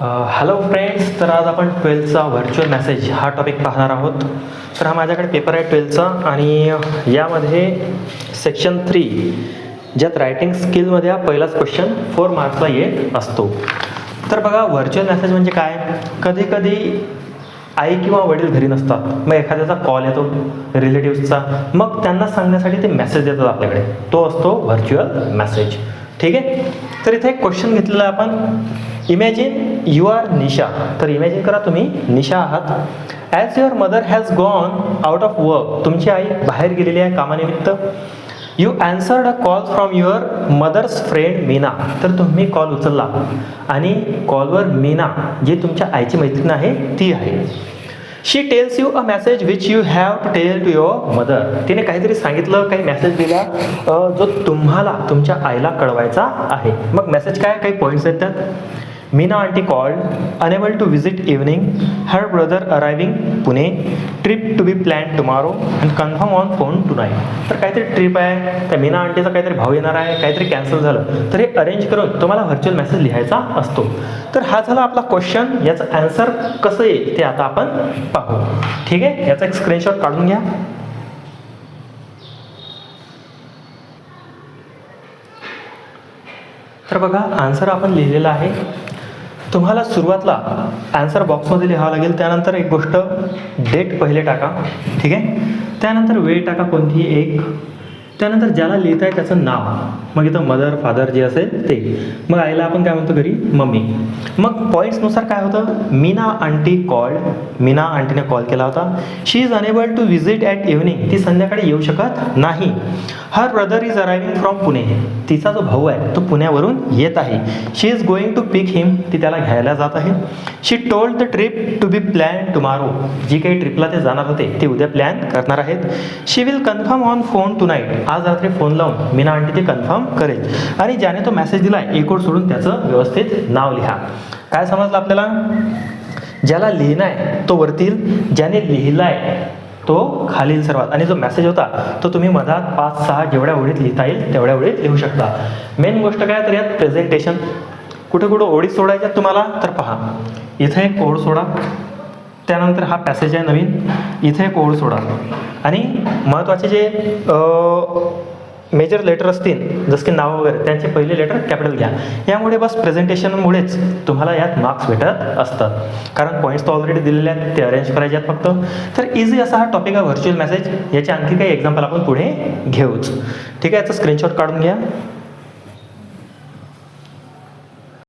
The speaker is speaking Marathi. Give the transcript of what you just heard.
हॅलो फ्रेंड्स, तर आज आपण 12चा व्हर्च्युअल मेसेज हा टॉपिक पाहणार आहोत. तर हा माझ्याकडे पेपर आहे 12चा आणि यामध्ये सेक्शन 3 ज्यात रायटिंग स्किलमध्ये हा पहिलाच क्वेश्चन 4 मार्क्सला येत असतो. तर बघा, व्हर्च्युअल मेसेज म्हणजे काय? कधी कधी आई किंवा वडील घरी नसतात, मग एखाद्याचा कॉल येतो रिलेटिव्सचा, मग त्यांना सांगण्यासाठी ते मेसेज देतात आपल्याकडे, तो असतो व्हर्च्युअल मेसेज. ठीक आहे. तर इथे एक क्वेश्चन घेतलेला आहे आपण. Imagine you are Nisha. तर इमॅजिन करा तुम्ही निशा आहात. As your mother has gone out of work. तुमची आई बाहेर गेलेली आहे कामानिमित्त. You answered a call from your mother's friend Meena. तर तुम्ही कॉल उचलला आणि कॉलवर मीना, जी तुमच्या आईची मैत्रीण आहे, ती आहे. She tells you a message which you have to tell to your mother. तिने काहीतरी सांगितलं, काही मेसेज दिला जो तुम्हाला तुमच्या आईला कळवायचा आहे. मग मेसेज काय, काही पॉईंट्स आहेत त्यात. Meena aunty called, unable to visit evening, her brother arriving Pune, trip to be plan tomorrow and confirm on phone tonight. तर काहीतरी ट्रिप आहे, त्या मीना आंटीचा काहीतरी भाव येणार आहे, काहीतरी कॅन्सल झालं, तर हे अरेंज करून तुम्हाला व्हर्च्युअल मेसेज लिहायचा असतो. तर हा झाला आपला क्वेश्चन. याचं ॲन्सर कसं येईल ते आता आपण पाहू. ठीक आहे. याचा एक स्क्रीनशॉट काढून घ्या. तर बघा, आन्सर आपण लिहिलेला आहे. तुम्हाला सुरुवातला आन्सर बॉक्समध्ये लिहावं लागेल. त्यानंतर एक गोष्ट, डेट पहिले टाका. ठीक आहे. त्यानंतर वेळ टाका कोणतीही एक. त्यानंतर ज्याला लिहित आहे त्याचं नाव, मग इथं मदर फादर जे असेल ते. मग आईला आपण काय म्हणतो घरी, मम्मी. मग पॉईंट्सनुसार काय होतं, मीना आंटी कॉल्ड, मीना आंटीने कॉल केला होता. She is unable to visit at evening, ती संध्याकाळी येऊ शकत नाही. Her brother is arriving from Pune, तिचा जो भाऊ आहे तो पुण्यावरून येत आहे. She is going to pick him, ती त्याला घ्यायला जात आहे. She told the trip to be plan tomorrow, जी काही ट्रिपला ते जाणार होते ते उद्या प्लॅन करणार आहेत. शी विल कन्फर्म ऑन फोन टुनाईट, आज रात्री फोन लावून मीना आंटी ते कन्फर्म करेल. आणि ज्याने तो मेसेज दिला एक ओळ सोडून त्याचं व्यवस्थित नाव लिहा. काय समजलं आपल्याला? ज्याला लिहिणं आहे तो वरतील, ज्याने लिहिलाय तो खालील सर्वात, आणि जो मेसेज होता तो तुम्ही मधात 5-6 जेवढ्या ओळीत लिहिता येईल तेवढ्या ओळीत लिहू शकता. मेन गोष्ट काय, तर यात प्रेझेंटेशन. कुठे कुठं ओळी सोडायच्या तुम्हाला, तर पहा, इथे एक ओळ सोडा. त्यानंतर हा पॅसेज आहे नवीन, इथे एक ओळ सोडा. आणि महत्त्वाचे जे मेजर लेटर असतील, जसं की नाव वगैरे, त्यांचे पहिले लेटर कॅपिटल घ्या. यामुळे बस प्रेझेंटेशनमुळेच तुम्हाला यात मार्क्स भेटत असतात, कारण पॉईंट्स तर ऑलरेडी दिलेले आहेत, ते अरेंज करायचे आहेत फक्त. तर इझी असा हा टॉपिक आहे व्हर्च्युअल मेसेज. याचे आणखी काही एक्झाम्पल आपण पुढे घेऊच. ठीक आहे. याचा स्क्रीनशॉट काढून घ्या.